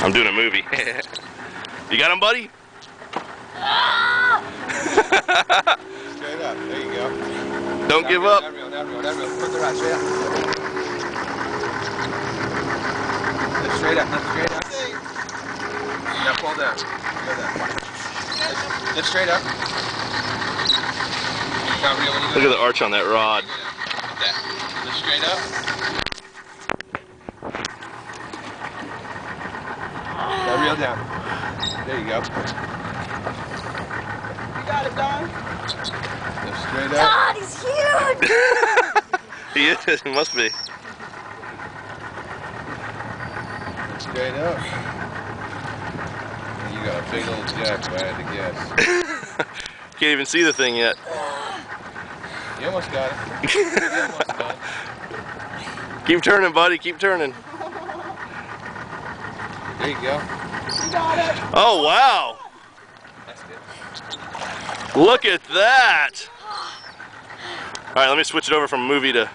I'm doing a movie. You got him, buddy? Straight up. There you go. Don't give up. That real. Put the rod straight up. Lift straight up. Now pull down. Go down. Lift straight up. Not real when you go Look at the arch on that rod. like that. Lift straight up. Now reel down. There you go. You got it, Don. Lift straight up. God, he's huge! He is, he must be. Straight up. And you got a big old jack, if I had to guess. Can't even see the thing yet. You almost got it. You almost got it. Keep turning, buddy, keep turning. There you go. You got it! Oh, wow. That's good. Look at that. All right, let me switch it over from movie to